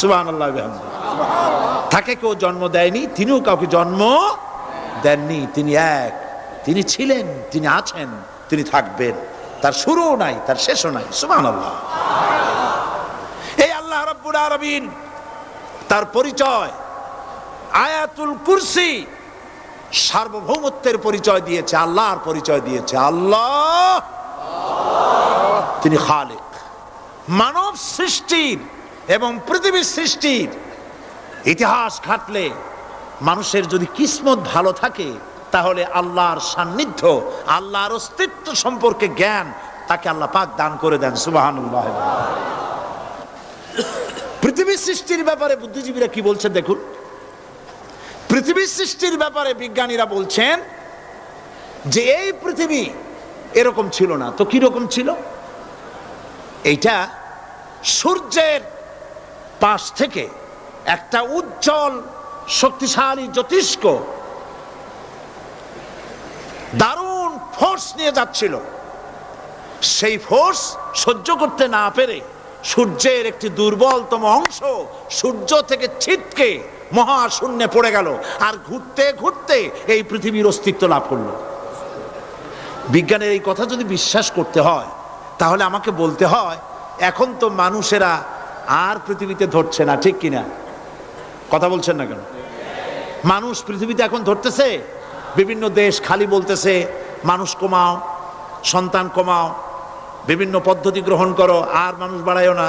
সুবহানাল্লাহ বিহামদিহি। তাকে কেউ জন্ম দেয়নি, তিনিও কাউকে জন্ম দেননি। তিনি এক, তিনি ছিলেন, তিনি আছেন, তিনি থাকবেন। তার শুরুও নাই, তার শেষও নাই। সুবহানাল্লাহ। এই আল্লাহ রাব্বুল আলামিন তার পরিচয় আয়াতুল কুরসি সার্বভৌমত্বের পরিচয় দিয়েছে, আল্লাহর পরিচয় দিয়েছে। আল্লাহ তিনি খালিক। মানব সৃষ্টির এবং পৃথিবীর সৃষ্টির ইতিহাস ঘাটলে মানুষের যদি কিসমত ভালো থাকে, তাহলে আল্লাহর সান্নিধ্য, আল্লাহর অস্তিত্ব সম্পর্কে জ্ঞান তাকে আল্লাহ পাক দান করে দেন। সুবহানাল্লাহ। পৃথিবীর সৃষ্টির ব্যাপারে বুদ্ধিজীবীরা কি বলছেন দেখুন। পৃথিবীর সৃষ্টির ব্যাপারে বিজ্ঞানীরা বলছেন যে এই পৃথিবী এরকম ছিল না। তো কি রকম ছিল? এইটা সূর্যের পাশ থেকে একটা উজ্জ্বল শক্তিশালী জ্যোতিষ্ক দারুণ ফোর্স নিয়ে যাচ্ছিল। সেই ফোর্স সহ্য করতে না পেরে সূর্যের একটি দুর্বলতম অংশ সূর্য থেকে ছিটকে মহাশূন্যে পড়ে গেল, আর ঘুরতে ঘুরতে এই পৃথিবীর অস্তিত্ব লাভ করলো। বিজ্ঞানের এই কথা যদি বিশ্বাস করতে হয়, তাহলে আমাকে বলতে হয় এখন তো মানুষেরা আর পৃথিবীতে ধরছে না, ঠিক কিনা? কথা বলছেন না কেন? মানুষ পৃথিবীতে এখন ধরতেছে। বিভিন্ন দেশ খালি বলতেছে মানুষ কমাও, সন্তান কমাও, বিভিন্ন পদ্ধতি গ্রহণ করো, আর মানুষ বাড়ায়ও না,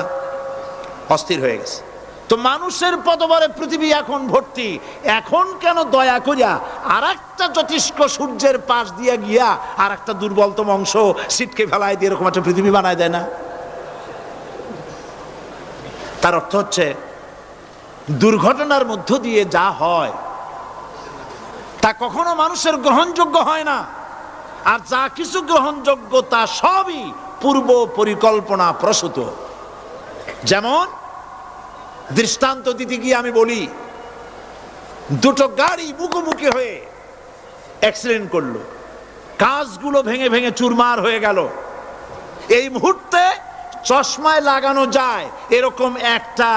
অস্থির হয়ে গেছে। তো মানুষের পদবরে পৃথিবী এখন ভর্তি। এখন কেন দয়া করিয়া আর একটা জ্যোতিষ্ক সূর্যের পাশ দিয়ে গিয়া আর একটা দুর্বলতম অংশ ছিটকে ফেলায় দিয়ে এরকম একটা পৃথিবী বানায় দেয় না? তার অর্থ হচ্ছে দুর্ঘটনার মধ্য দিয়ে যা হয় তা কখনো মানুষের গ্রহণযোগ্য হয় না। আর যা কিছু গ্রহণযোগ্য তা সবই পূর্ব পরিকল্পনা প্রসূত। যেমন দৃষ্টান্ত দিতে গিয়ে আমি বলি, দুটো গাড়ি মুখোমুখি হয়ে অ্যাক্সিডেন্ট করলো, কাঁচগুলো ভেঙে ভেঙে চুরমার হয়ে গেল। এই মুহূর্তে চশমায় লাগানো যায় এরকম একটা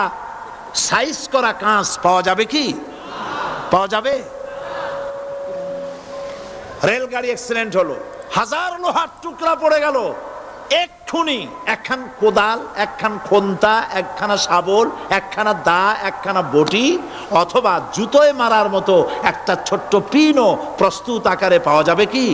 সাইজ করা কাঁচ পাওয়া যাবে কি? পাওয়া যাবে? রেলগাড়ি অ্যাক্সিডেন্ট হলো, হাজার লোহার টুকরা পড়ে গেল, এক্ষুনি একখান কোদাল, একখান খন্তা, একখানা শাবল, একখানা দা, একখানা বটি অথবা জুতোয় মারার মতো একটা ছোট্ট পিনও প্রস্তুত আকারে পাওয়া যাবে কি?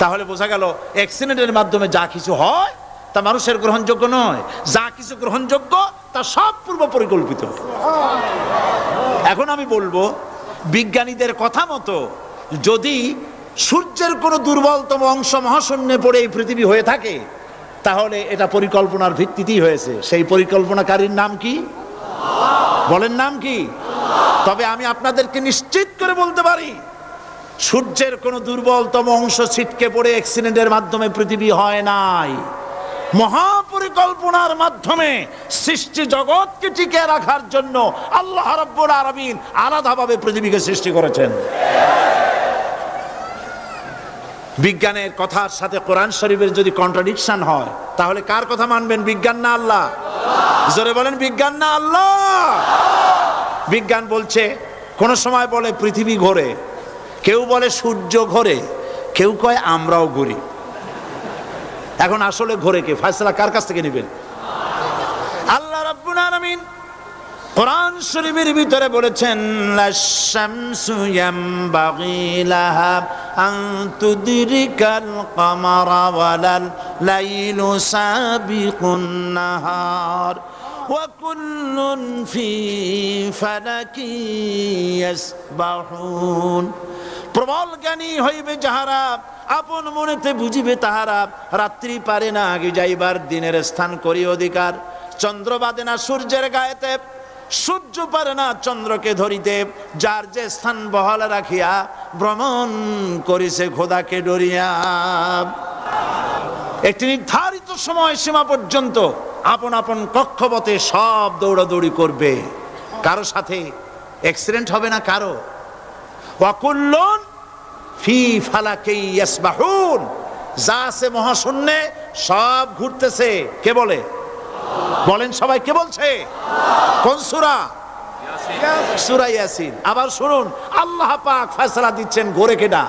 তাহলে বোঝা গেল অ্যাক্সিডেন্টের মাধ্যমে যা কিছু হয় তা মানুষের গ্রহণযোগ্য নয়। যা কিছু গ্রহণযোগ্য তা সব পূর্ব পরিকল্পিত। এখন আমি বলবো, বিজ্ঞানীদের কথা মতো যদি সূর্যের কোনো দুর্বলতম অংশ মহাশূন্যে পড়ে এই পৃথিবী হয়ে থাকে, তাহলে এটা পরিকল্পনার ভিত্তিতেই হয়েছে। সেই পরিকল্পনাকারীর নাম কি? বলেন, নাম কি? তবে আমি আপনাদেরকে নিশ্চিত করে বলতে পারি, সূর্যের কোনো দুর্বলতম অংশ ছিটকে পড়ে অ্যাক্সিডেন্টের মাধ্যমে পৃথিবী হয় নাই। মহাপরিকল্পনার মাধ্যমে সৃষ্টি জগৎকে টিকে রাখার জন্য আল্লাহ রাব্বুল আলামিন আলাদাভাবে পৃথিবীকে সৃষ্টি করেছেন। বিজ্ঞানের কথার সাথে কোরআন শরীফের যদি কন্ট্রাডিকশন হয়, তাহলে কার কথা মানবেন? বিজ্ঞান না আল্লাহ? জোরে বলেন, বিজ্ঞান না আল্লাহ? বিজ্ঞান বলছে, কোন সময় বলে পৃথিবী ঘোরে, কেউ বলে সূর্য ঘোরে, কেউ কয় আমরাও ঘুরি। এখন আসলে ঘোরে কে? ফয়সালা কার কাছ থেকে নেবেন? আল্লাহ রাব্বুল আলামিন কোরআন শরীফের ভিতরে বলেছেন, লাশ-শামসু ইয়ামবাগি লাহা আন তুদরিকাল কামারা ওয়ালাল লাইলু সাবিকুন নাহার ওয়া কুল্লুন ফি ফালাকি ইয়াসবাহুন। প্রবল জ্ঞানী হইবে যাহারা, আপন মনেতে বুঝিবে তাহারা, রাত্রি পারে না আগে যাইবার, দিনের স্থান করি অধিকার। চন্দ্র বাদে না সূর্যের গায়েতে, সূর্য পারে না চন্দ্রকে ধরিতে, যার যে স্থান বহাল রাখিয়া ভ্রমণ করিছে খোদাকে ডরিয়া। একটি নির্ধারিত সময় সীমা পর্যন্ত আপন আপন কক্ষপথে সব দৌড়াদৌড়ি করবে, কারো সাথে অ্যাক্সিডেন্ট হবে না কারো। ওয়াকুল্লুন ফি ফালাকি ইয়াসবাহুন, যা আছে মহাশূন্যে সব ঘুরতেছে। কে বলে? বলেন সবাই, কে বলছে? কোন সূরা? সূরা ইয়াসিন। আবার শুনুন, আল্লাহ পাক ফয়সালা দিচ্ছেন ঘোরে কেডা?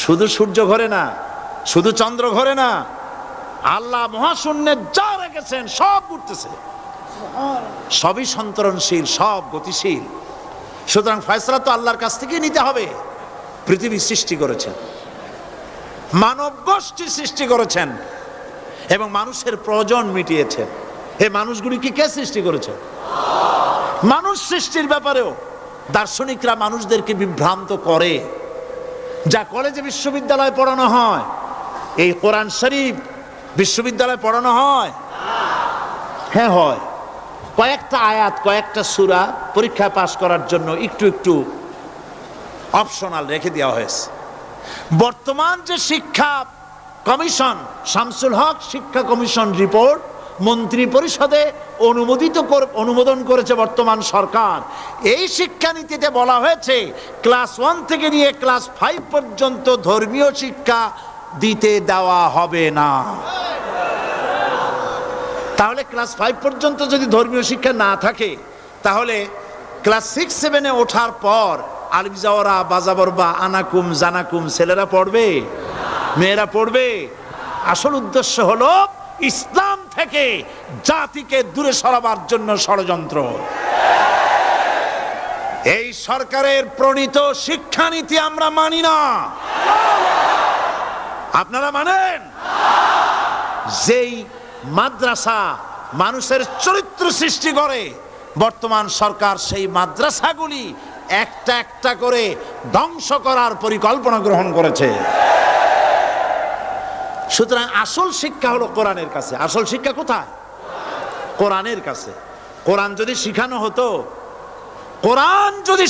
শুধু সূর্য ঘোরে না, শুধু চন্দ্র ঘোরে না, আল্লাহ মহাশূন্যে যা রেখেছেন সব ঘুরতেছে, সবই সন্তরণশীল, সব গতিশীল। সুতরাং ফয়সালা তো আল্লাহর কাছ থেকে নিতে হবে। পৃথিবী সৃষ্টি করেছেন, মানব গোষ্ঠী সৃষ্টি করেছেন এবং মানুষের প্রয়োজন মিটিয়েছেন। এই মানুষগুলিকে কে সৃষ্টি করেছেন? মানুষ সৃষ্টির ব্যাপারেও দার্শনিকরা মানুষদেরকে বিভ্রান্ত করে। যা কলেজে বিশ্ববিদ্যালয়ে পড়ানো হয়, এই কোরআন শরীফ বিশ্ববিদ্যালয়ে পড়ানো হয়? হ্যাঁ হয়। কয়েকটা আয়াত, কয়েকটা সূরা পরীক্ষায় পাশ করার জন্য একটু একটু অপশনাল রেখে দেওয়া হয়েছে। বর্তমান যে শিক্ষা কমিশন, শামসুল হক শিক্ষা কমিশন রিপোর্ট মন্ত্রী পরিষদে অনুমোদন করেছে বর্তমান সরকার। এই শিক্ষানীতিতে বলা হয়েছে ক্লাস 1 থেকে নিয়ে ক্লাস 5 পর্যন্ত ধর্মীয় শিক্ষা দিতে দেওয়া হবে না। তাহলে ক্লাস 5 পর্যন্ত যদি ধর্মীয় শিক্ষা না থাকে, তাহলে ক্লাস 6-7-এ ওঠার পর আলিফ জাওরা বাজাবরবা আনাকুম জানাকুম ছেলেরা পড়বে? মেয়েরা পড়বে? আসল উদ্দেশ্য হলো ইসলাম থেকে জাতিকে দূরে সরাবার জন্য ষড়যন্ত্র। এই সরকারের প্রণীত শিক্ষানীতি আমরা মানি না। আপনারা মানেন? যেই মাদ্রাসা মানুষের চরিত্র সৃষ্টি করে, বর্তমান সরকার সেই মাদ্রাসাগুলি একটা একটা করে ধ্বংস করার পরিকল্পনা গ্রহণ করেছে। সুতরাং আসল শিক্ষা হলো কোরআনের কাছে। আসল শিক্ষা কোথায়? কোরআনের কাছে। কোরআন যদি শিখানো হতো, কোরআন যদি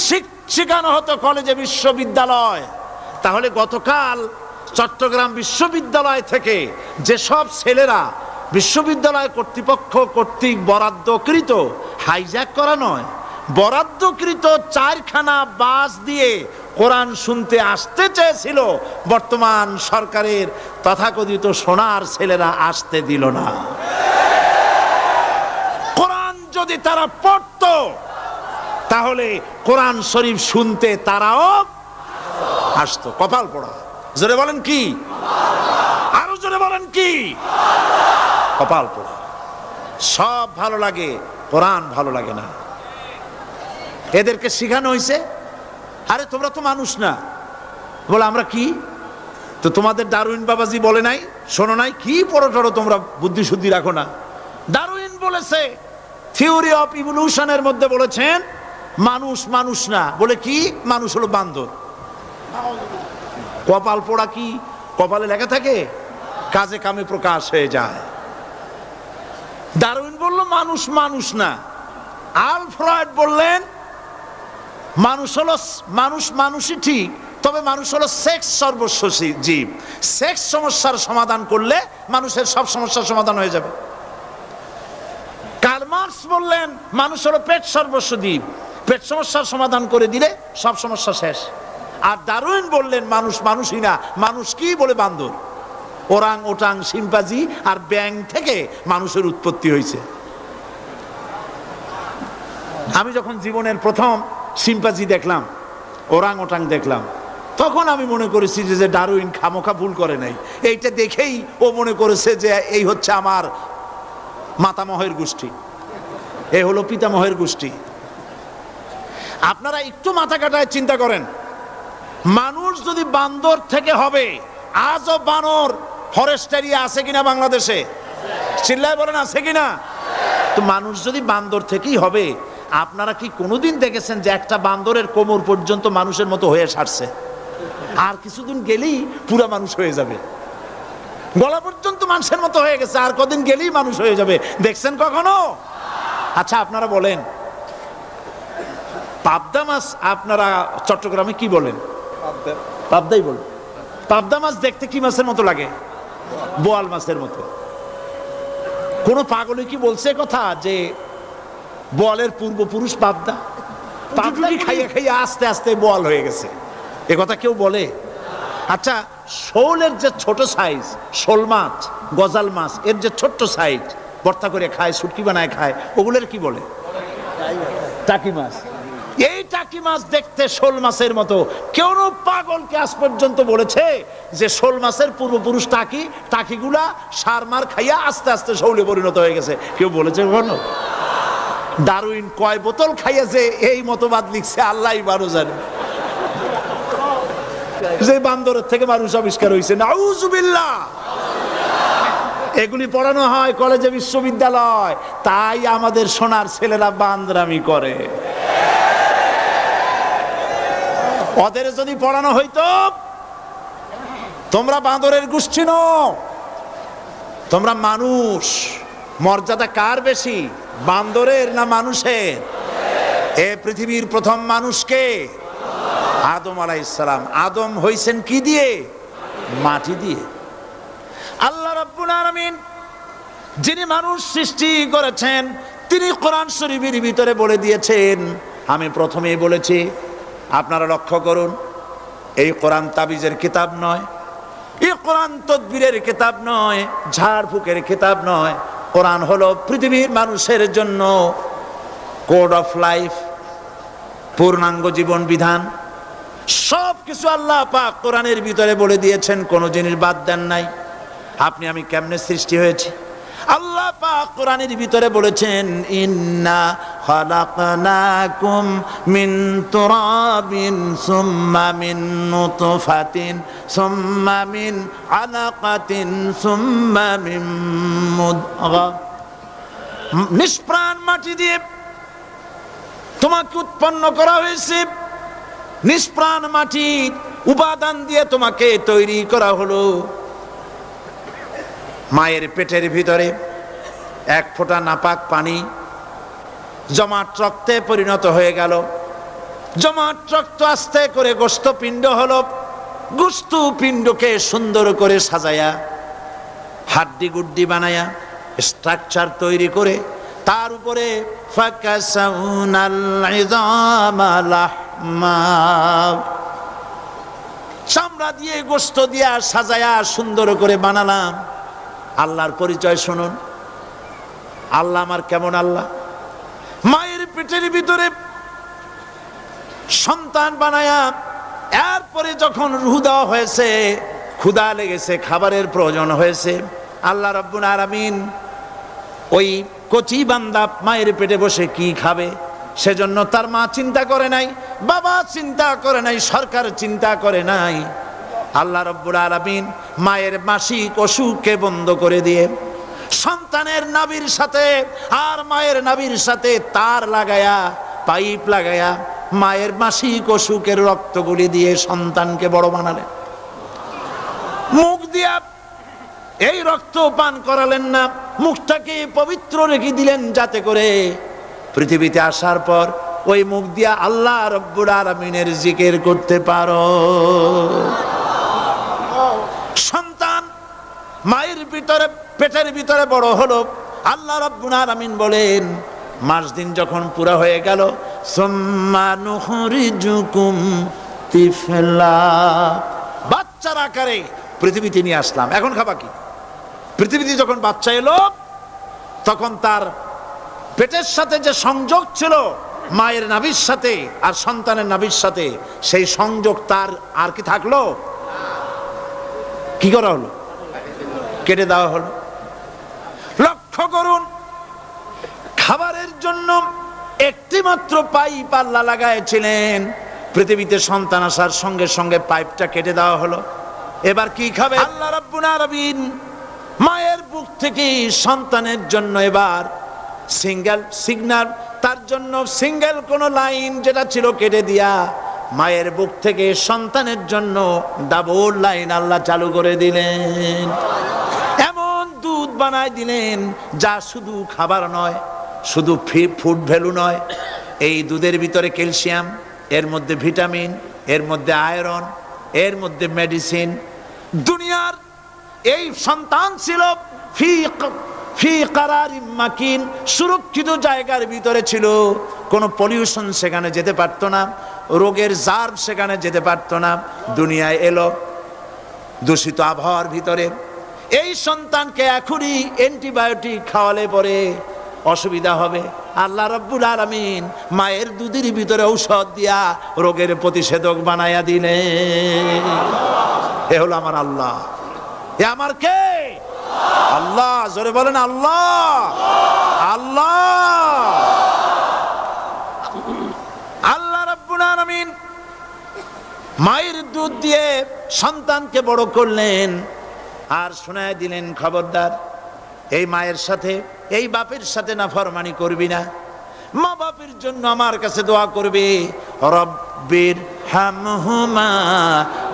শিখানো হতো কলেজে বিশ্ববিদ্যালয়, তাহলে গতকাল চট্টগ্রাম বিশ্ববিদ্যালয় থেকে যেসব ছেলেরা বিশ্ববিদ্যালয় কর্তৃপক্ষ কর্তৃক বরাদ্দকৃত, হাইজ্যাক করা নয়, বরাদ্দকৃত 4খানা বাস দিয়ে কোরআন শুনতে আসতে চেয়েছিল, বর্তমান সরকারের তথাকথিত সোনার ছেলেরা আসতে দিল না। কোরআন যদি তারা পড়তো, তাহলে কোরআন শরীফ শুনতে তারাও আসতো। কপাল পোড়া। জোরে বলেন কি? আরো জোরে বলেন কি? কপাল পোড়া। সব ভালো লাগে, কোরআন ভালো লাগে না। এদেরকে শিখানো হয়েছে, আরে তোমরা তো মানুষ না। বলে আমরা কি? তো তোমাদের ডারউইন বাবাজি বলে নাই, শোনো নাই? কি পড়ো টড়ো তোমরা, বুদ্ধি শুদ্ধি রাখো না। ডারউইন বলেছে, থিওরি অফ ইভলিউশনের মধ্যে বলেছেন মানুষ মানুষ না। বলে কি? মানুষ হলো বান্দর। কপাল পোড়া। কি কপালে লেখা থাকে? কাজে কামে প্রকাশ হয়ে যায়। ডারউইন বলল মানুষ মানুষ না। আল ফ্রয়েড বললেন মানুষ হলো মানুষ, মানুষই ঠিক, তবে মানুষ হলো সেক্স সর্বস্ব জীব। সেক্স সমস্যার সমাধান করলে মানুষের সব সমস্যার সমাধান হয়ে যাবে। কার্ল মার্কস বললেন মানুষ হলো পেট সর্বস্ব জীব, পেট সমস্যার সমাধান করে দিলে সব সমস্যা শেষ। আর ডারউইন বললেন মানুষ মানুষই না, মানুষ কি? বলে বান্দর। ওরাং ওটাং শিম্পাজি আর ব্যাং থেকে মানুষের উৎপত্তি হয়েছে। আমি যখন জীবনের প্রথম শিম্পাজি দেখলাম, ওরাং ওটাং দেখলাম, তখন আমি মনে করেছি যে ডারউইন খামোখা ভুল করে নাই। এইটা দেখেই ও মনে করেছে যে এই হচ্ছে আমার মাতামহের গোষ্ঠী, এ হলো পিতামহের গোষ্ঠী। আপনারা একটু মাথা কাটায় চিন্তা করেন, মানুষ যদি বান্দর থেকে হবে, আজও বানর ফরেস্ট এরিয়া আছে কিনা বাংলাদেশে? চিল্লায় বলেন আছে কিনা? তো মানুষ যদি বান্দর থেকেই হবে, আপনারা কি কোনোদিন দেখেছেন যে একটা বান্দরের কোমর পর্যন্ত মানুষের মতো হয়ে সারছে? আর কিছুদিন গেলেই পুরা মানুষ হয়ে যাবে। গলা পর্যন্ত মানুষের মতো হয়ে গেছে, আর কদিন গেলেই মানুষ হয়ে যাবে। দেখছেন কখনো? আচ্ছা আপনারা বলেন, পাবদা মাছ আপনারা চট্টগ্রামে কি বলেন? পাবদাই বলেন। পাবদা মাছ দেখতে কি মাছের মতো লাগে? বোয়াল মাছের মতো। কোন পাগলে কি বলছে কথা যে বোয়ালের পূর্বপুরুষ পাবদা? পাবদা খাইয়া খাইয়া আস্তে আস্তে বোয়াল হয়ে গেছে, এ কথা কেউ বলে? আচ্ছা, শোলের যে ছোট সাইজ, শোল মাছ, গজাল মাছ, এর যে ছোট্ট সাইজ ভর্তা করে খায়, শুটকি বানায় খায়, ওগুলোর কি বলে? টাকি মাছ। এই টাকি মাছ দেখতে শোল মাছের মতো। কেউ পাগলকে আজ পর্যন্ত বলেছে যে শোল মাছের পূর্বপুরুষ টাকি, টাকিগুলা সার মার খাইয়া আস্তে আস্তে শৌলে পরিণত হয়ে গেছে? কেউ বলেছে কখনো? ডারউইন কয় বোতল খাইয়া যে এই মতবাদ লিখছে আল্লাহই ভালো জানে। যে বান্দরের থেকে মানুষ আবিষ্কার হয়েছে, নাউজুবিল্লাহ। এগুলি পড়ানো হয় কলেজে, বিশ্ববিদ্যালয়, তাই আমাদের সোনার ছেলেরা বান্দরামি করে। ওদের যদি পড়ানো হইতো তোমরা বান্দরের গোষ্ঠী নও, তোমরা মানুষ, মর্যাদা কার বেশি, বান্দরের না মানুষের? এ পৃথিবীর প্রথম মানুষকে আদম আলাইহিস সালাম। আদম হইছেন কি দিয়ে? মাটি দিয়ে। আল্লাহ রাব্বুল আলামিন যিনি মানুষ সৃষ্টি করেছেন তিনি কোরআন শরীফের ভিতরে বলে দিয়েছেন, আমি প্রথমেই বলেছি, আপনারা লক্ষ্য করুন, এই কোরআন তাবিজের কিতাব নয়, এই কোরআন তদবিরের কিতাব নয়, ঝাড়ফুঁকের কিতাব নয়। কোরআন হলো পৃথিবীর মানুষের জন্য কোড অফ লাইফ, পূর্ণাঙ্গ জীবন বিধান। সব কিছু আল্লাহ পাক কোরআনের ভিতরে বলে দিয়েছেন, কোনো জিনিস বাদ দেন নাই। আপনি আমি কেমনে সৃষ্টি হয়েছি আল্লাহ পাক কোরআনের ভিতরে বলেছেন, ইন্না খালাকনাকুম মিন তুরাবিন সুম্মা মিন নুতফাতিন সুম্মা মিন আলাকাতিন সুম্মা মিন মুদগা। নিষ্প্রাণ মাটি দিয়ে তোমাকে উৎপন্ন করা হয়েছে, নিষ্প্রাণ মাটির উপাদান দিয়ে তোমাকে তৈরি করা হলো। মায়ের পেটের ভিতরে এক ফোঁটা নাপাক পানি জমাট রক্তে পরিণত হয়ে গেল, জমাট রক্ত আস্তে করে গোস্ত পিণ্ড হলো, গোস্ত পিণ্ডকে সুন্দর করে সাজায়া হাড্ডি গুড্ডি বানায়া স্ট্রাকচার তৈরি করে তার উপরে ফাকাসাউনাল ইযামা লাহমা, চামড়া দিয়ে গোস্ত দিয়া সাজায়া সুন্দর করে বানালাম। আল্লাহর পরিচয় শুনুন, আল্লাহ আমার কেমন আল্লাহ। মায়ের পেটের ভিতরে সন্তান বানায়া এরপরে যখন রূহ দেওয়া হয়েছে, ক্ষুধা লেগেছে, খাবারের প্রয়োজন হয়েছে, আল্লাহ রাব্বুল আলামিন ওই কচি বান্দা মায়ের পেটে বসে কি খাবে সেজন্য তার মা চিন্তা করে নাই, বাবা চিন্তা করে নাই, সরকার চিন্তা করে নাই। আল্লাহ রাব্বুল আলামিন মায়ের মাসিক অসুখকে বন্ধ করে দিয়ে সন্তানের নাভির সাথে আর মায়ের নাভির সাথে তার লাগায়া, পাইপ লাগায়া মায়ের মাসিক অসুখের রক্তগুলি দিয়ে সন্তানকে বড় বানালেন। মুখ দিয়া এই রক্ত পান করালেন না, মুখটাকে পবিত্র রেখে দিলেন যাতে করে পৃথিবীতে আসার পর ওই মুখ দিয়া আল্লাহ রাব্বুল আলামিনের জিকির করতে পারো। সন্তান মায়ের ভিতরে পেটের ভিতরে বড় হলো, আল্লাহ রাব্বুল আলামিন বলেন মাস দিন যখন পুরা হয়ে গেল, সুম্মা নুখরিজুকুম তিফলা, বাচ্চার আকারে পৃথিবীতে নিয়ে আসলাম। এখন খাবা কি? পৃথিবীতে যখন বাচ্চা এলো তখন তার পেটের সাথে যে সংযোগ ছিল মায়ের নাভির সাথে আর সন্তানের নাভির সাথে, সেই সংযোগ তার আর কি থাকলো? কি করা হলো? কেটে দেওয়া হলো। লক্ষ্য করুন, খাবারের জন্য একটি মাত্র পাইপ আল্লাহ লাগাইছিলেন, পৃথিবীতে সন্তান আসার সঙ্গে সঙ্গে পাইপটা কেটে দেওয়া হলো। এবার কি খাবে? আল্লাহ রাব্বুল আলামিন মায়ের বুক থেকে সন্তানের জন্য এবার সিঙ্গেল সিগন্যাল, তার জন্য সিঙ্গেল কোন লাইন যেটা ছিল কেটে দিয়া মায়ের বুক থেকে সন্তানের জন্য ডাবল লাইন আল্লাহ চালু করে দিলেন। এমন দুধ বানায় দিলেন যা শুধু খাবার নয়, শুধু ফুড ভ্যালু নয়, এই দুধের ভিতরে ক্যালসিয়াম, এর মধ্যে ভিটামিন, এর মধ্যে আয়রন, এর মধ্যে মেডিসিন। দুনিয়ার এই সন্তান ছিল ফি কারারিম মাকিন, সুরক্ষিত জায়গার ভিতরে ছিল, কোনো পলিউশন সেখানে যেতে পারতো না, রোগের জার্ম সেখানে যেতে পারতো না। দুনিয়ায় এলো দূষিত আবহাওয়ার ভিতরে, এই সন্তানকে এখনই অ্যান্টিবায়োটিক খাওয়ালে পরে অসুবিধা হবে। আল্লাহ রাব্বুল আলামিন মায়ের দুধের ভিতরে ঔষধ দিয়া রোগের প্রতিষেধক বানায়া দিলেন। এ হলো আমার আল্লাহ। এ আমার কে? আল্লাহ। জোরে বলেন আল্লাহ। আল্লাহ আল্লাহ রাব্বুল আলামিন মায়ের দুধ দিয়ে সন্তানকে বড় করলেন আর শোনায় দিলেন, খবরদার এই মায়ের সাথে এই বাপের সাথে নাফরমানি করবি না। মা বাপের জন্য আমার কাছে দোয়া করবে, রব্বির হামহুমা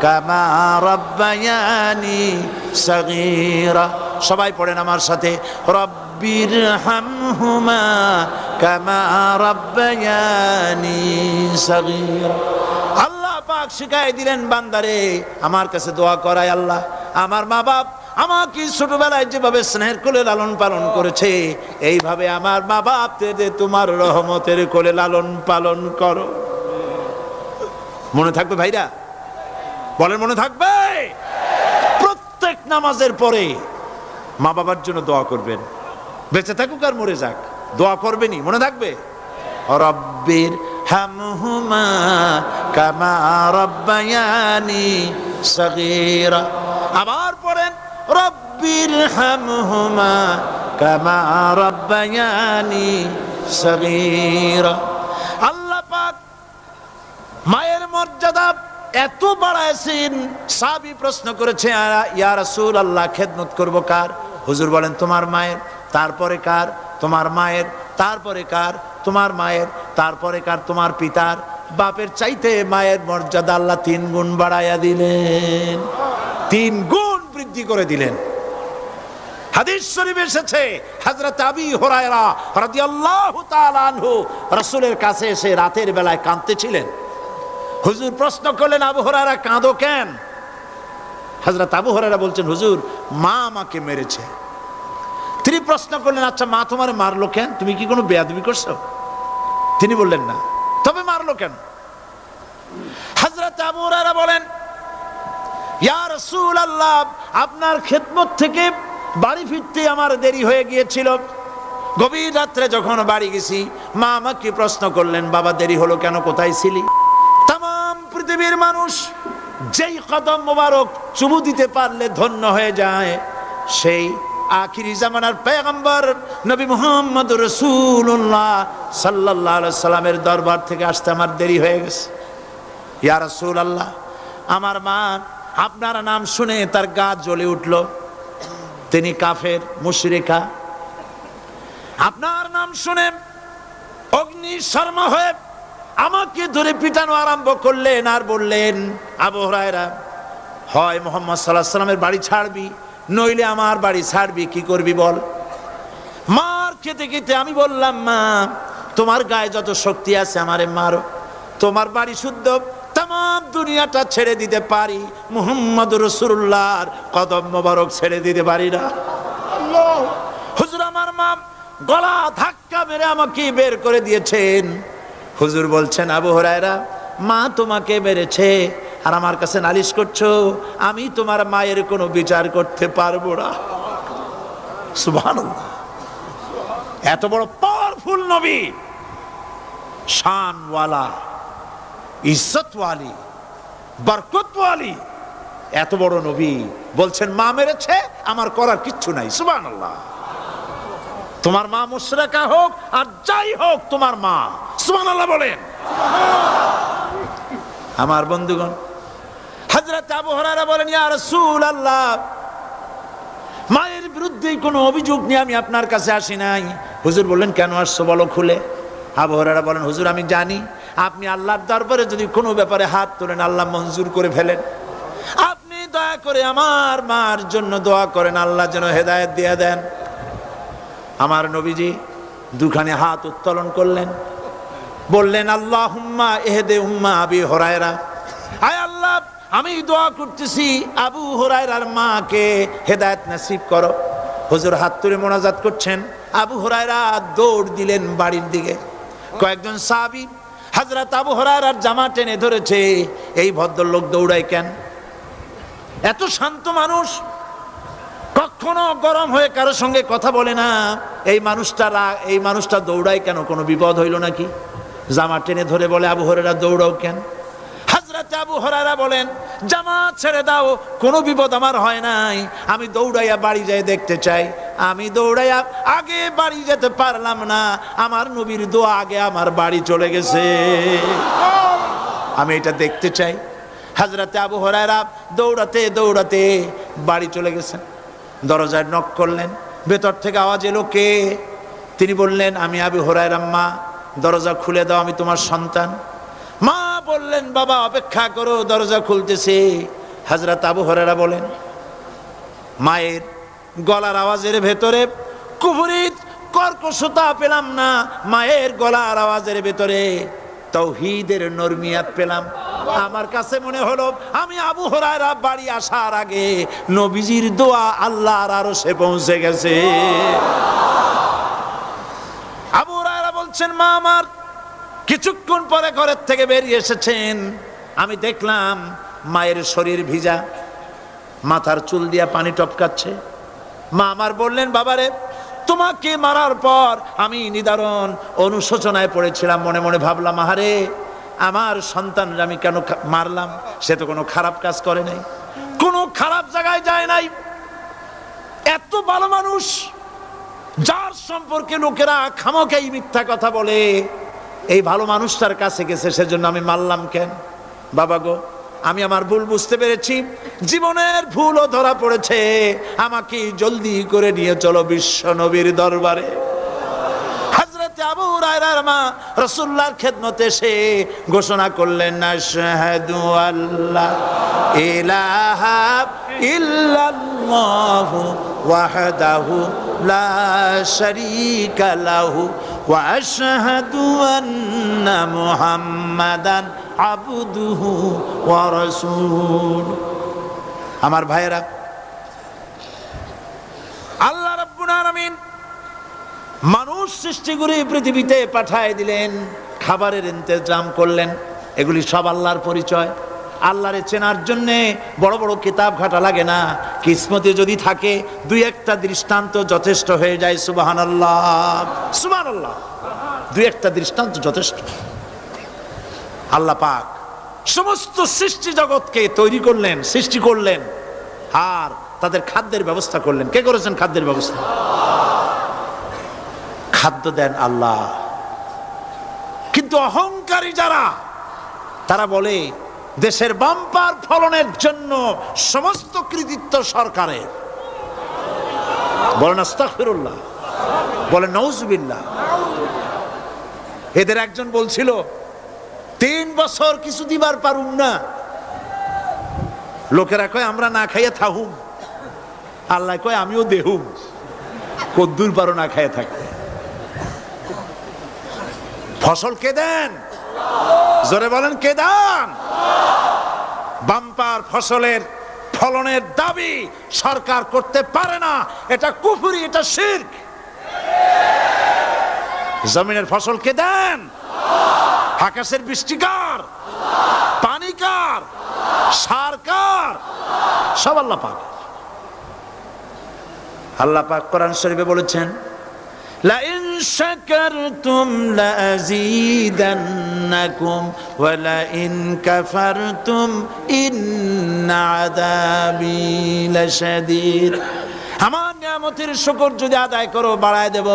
কামা রাব্বায়ানি সাগীরা। সবাই পড়েন আমার সাথে, রব্বির হামহুমা কামা রাব্বায়ানি সাগীরা। আল্লাহ পাক শিখাই দিলেন, বান্দারে আমার কাছে দোয়া করায় আল্লাহ, আমার মা বাপ আমাকে ছোটবেলায় যেভাবে স্নেহের কোলে লালন পালন করেছে, এইভাবে আমার মা বাপকে তোমার রহমতের কোলে লালন পালন করো। মনে থাকবে ভাইরা? বলেন মনে থাকবে? প্রত্যেক নামাজের পরে মা বাবার জন্য দোয়া করবেন, বেঁচে থাকুক আর মরে যাক, দোয়া করবেনই। মনে থাকবে? রব্বির হামহুমা কামা রাব্বায়ানি সাগীরা। আবার পড়েন, রব্বির হামহুমা কামা রাব্বায়ানি সাগীরা। আল্লাহ পাক মায়ের মর্যাদা এত বাড়াইছেন, সাহাবী প্রশ্ন করেছে, ইয়া রাসূলুল্লাহ খেদমত করব কার? হুজুর বলেন, তোমার মায়ের, তারপরে কার? তোমার মায়ের, তারপরে কার? তোমার মায়ের, তারপরে কার? তোমার পিতার। বাপের চাইতে মায়ের মর্যাদা আল্লাহ 3 গুণ বাড়াইয়া দিলেন, 3 গুণ বৃদ্ধি করে দিলেন। হাদিস শরীফে এসেছে, হযরত আবী হুরায়রা রাদিয়াল্লাহু তাআলা আনহু রাসূলের কাছে এসে রাতের বেলায় কাঁদতেছিলেন। হুজুর প্রশ্ন করলেন, আবু হুরায়রা কাঁদো কেন? হযরত আবু হুরায়রা বলছেন, হুজুর মা আমাকে মেরেছে। তিনি প্রশ্ন করলেন, আচ্ছা মা তোমার মারলো কেন? তুমি কি কোনো বেয়াদবি করছো? তিনি বললেন না। তবে মারলো কেন? হযরত আবু হুরায়রা বলেন, ইয়া রাসূলুল্লাহ আপনার খেদমত থেকে বাড়ি ফিরতে আমার দেরি হয়ে গিয়েছিল। গভীর রাত্রে যখন বাড়ি গেছি, মা আমাকে প্রশ্ন করলেন, বাবা দেরি হলো কেন, কোথায় ছিলি? তাম পৃথিবীর মানুষ যেই কদম মোবারক চুমু দিতে পারলে ধন্য হয়ে যায়, সেই আখিরি জামানার পয়গম্বর নবী মুহাম্মদ রাসূলুল্লাহ সাল্লাল্লাহু আলাইহি সাল্লামের দরবার থেকে আসতে আমার দেরি হয়ে গেছে। ইয়া রাসূলুল্লাহ আমার মা আপনার নাম শুনে তার গা জ্বলে উঠল, তিনি কাফের মুশরিকা। আপনার নাম শুনে অগ্নি শর্মা হয়ে আমাকে ধরে পিটানো আরম্ভ করলেন আর বললেন, আবু হুরায়রা হয় মুহাম্মদ সাল্লাল্লাহু আলাইহি সাল্লামের বাড়ি ছাড়বি, নইলে আমার বাড়ি ছাড়বি, কি করবি বল? মার খেতে খেতে আমি বললাম, মা তোমার গায়ে যত শক্তি আছে আমারে মারো, তোমার বাড়ি শুদ্ধ, তাম দুনিয়াটা ছেড়ে দিতে পারি, মুহাম্মদ রাসূলুল্লাহর কদম মোবারক ছেড়ে দিতে পারি না। হুজুর আমার মা গলা ধাক্কা মেরে আমাকে বের করে দিয়েছেন। হুজুর বলছেন, আবু হুরায়রা মা তোমাকে মেরেছে আর আমার কাছে নালিশ করছো, আমি তোমার মায়ের কোনো বিচার করতে পারবো না। সুবহানাল্লাহ। এত বড় পাওয়ারফুল নবী, শানওয়ালা, ইজ্জতওয়ালি, বরকতওয়ালি, এত বড় নবী বলছেন মা মেরেছে, আমার করার কিচ্ছু নাই। সুবহানাল্লাহ। তোমার মা মুশরিকা হোক আর যাই হোক, তোমার মা। সুবহানাল্লাহ বলেন। আমার বন্ধুগণ, হযরত আবু হুরায়রা বলেন, ইয়া রাসূলুল্লাহ মায়ের বিরুদ্ধে কোনো অভিযোগ নিয়ে আমি আপনার কাছে আসি নাই। হুজুর বললেন, কেন আসছো বলো খুলে। আবু হুরায়রা বলেন, হুজুর আমি জানি আপনি আল্লাহর দরবারে যদি কোনো ব্যাপারে হাত তোলেন আল্লাহ মঞ্জুর করে ফেলেন। আপনি দয়া করে আমার মার জন্য দোয়া করেন, আল্লাহ যেন হেদায়েত দিয়ে দেন। আমার নবীজি দুখানে হাত উত্তোলন করলেন, বললেন, আল্লাহুম্মা ইহদি উম্মা আবি হুরায়রা, আয় আল্লাহ আমি দোয়া করতেছি আবু হুরায়রার মাকে হেদায়েত নসিব করো। হুজুর হাত তুলে মোনাজাত করছেন, আবু হুরায়রা দৌড় দিলেন বাড়ির দিকে। কয়েকজন সাহাবী হযরত আবু হুরায়রার জামা টেনে ধরেছে, এই ভদ্রলোক দৌড়ায় কেন? এত শান্ত মানুষ, কখন কখনো গরম হয়ে কারো সঙ্গে কথা বলে না। এই মানুষটা দৌড়ায় কেন? কোনো বিপদ হইল নাকি? জামা টেনে ধরে বলে, আবু হুরায়রা দৌড়াও কেন? হযরত আবু হুরায়রা বলেন, জামা ছেড়ে দাও, কোনো বিপদ আমার হয় নাই, আমি দৌড়াইয়া বাড়ি যাই দেখতে চাই। আমি দৌড়াইয়া আগে বাড়ি যেতে পারলাম না, আমার নবীর দোয়া আগে আমার বাড়ি চলে গেছে, আমি এটা দেখতে চাই। হযরত আবু হুরায়রা দৌড়াতে দৌড়াতে বাড়ি চলে গেছেন। দরজায় নক করলেন, ভেতর থেকে আওয়াজ এলো, কে? তিনি বললেন, আমি আবু হুরায়রা। মা, দরজা খুলে দাও, আমি তোমার সন্তান। মা বললেন, বাবা অপেক্ষা করো, দরজা খুলতেছে। হযরত আবু হুরায়রা বলেন, মায়ের গলার আওয়াজের ভেতরে কুফরি কর্কশতা পেলাম না, মায়ের গলার আওয়াজের ভেতরে তাওহীদের নরমিয়াত পেলাম। আমার কাছে মনে হলো আমি আবু হুরায়রা বাড়ি আসার আগে নবীজির দোয়া আল্লাহর আরশে পৌঁছে গেছে। আবু হুরায়রা বলছেন, মা আমার কিছুক্ষণ পরে ঘরের থেকে বেরিয়ে এসেছেন, আমি দেখলাম মায়ের শরীর ভিজা, মাথার চুল দিয়া পানি টপকাচ্ছে। মা আমার বললেন, বাবারে তোমাকে মারার পর আমি নিদারুণ অনুশোচনায় পড়েছিলাম, মনে মনে ভাবলাম, আহারে আমার সন্তানরা আমি কেন মারলাম? সে তো কোনো খারাপ কাজ করে নাই, কোনো খারাপ জায়গায় যায় নাই, এত ভালো মানুষ যার সম্পর্কে লোকেরা খামোখাই মিথ্যা কথা বলে, এই ভালো মানুষটার কাছে গেছে, সেজন্য আমি মারলাম কেন? বাবা গো, আমি আমার ভুল বুঝতে পেরেছি, জীবনের ভুলও ধরা পড়েছে, আমাকে জলদি করে নিয়ে চলো বিশ্ব নবীর দরবারে। হযরত আবু হুরায়রার মা রাসূলুল্লাহর খেদমতে এসে ঘোষণা করলেন, আশহাদু আল্লা ইলাহা ইল্লাল্লাহু ওয়াহদাহু লা শারীকা লাহু ওয়া আশহাদু আন্না মুহাম্মাদান আবদুহু ওয়া রাসূলুহু। আমার ভাইয়েরা, আল্লাহ রাব্বুল আলামিন মানুষ সৃষ্টি করে পৃথিবীতে পাঠায় দিলেন, খাবারের ইন্তজাম করলেন, এগুলি সব আল্লাহর পরিচয়। আল্লাহরে চেনার জন্য বড় বড় কিতাব ঘাটা লাগে না, কিসমতে যদি থাকে দুই একটা দৃষ্টান্ত যথেষ্ট হয়ে যায়। সুবহানাল্লাহ, সুবহানাল্লাহ, দুই একটা দৃষ্টান্ত যথেষ্ট। আল্লাহ পাক সমস্ত সৃষ্টি জগৎকে তৈরি করলেন, সৃষ্টি করলেন, আর তাদের খাদ্যের ব্যবস্থা করলেন। কে করেছেন খাদ্যের ব্যবস্থা? খাদ্য দেন আল্লাহ। কিন্তু অহংকারী যারা, তারা বলে দেশের বাম্পার ফলনের জন্য সমস্ত কৃতিত্ব সরকারের। বলেন আস্তাগফিরুল্লাহ, বলেন নাউজুবিল্লাহ। এদের একজন বলছিল, 3 বছর কিছু দিবার পারুম না, লোকেরা কয় আমরা না খাইয়া থাহুম, আল্লাহ কয় আমিও দেহুম, কদ্দুর পারো না খাইয়া থাকতে। ফসল কে দেন? জোরে বলেন, কে দেন? বাম্পার ফসলের ফলনের দাবি সরকার করতে পারে না, এটা কুফরি, এটা শিরক। জমিনের ফসল কে দেন? আকাশের বৃষ্টি কার? পানি কার? সার কার? সব আল্লাহ পাক। আল্লাহ পাক কোরআন শরীফে বলেছেন, লা ইন শাকারতুম লা আযীদান্নাকুম ওয়া লা ইন কাফারতুম ইন্না আযাবি লাশাদীদ। আমার নিয়ামতের শুকর যদি আদায় করো বাড়ায় দেব,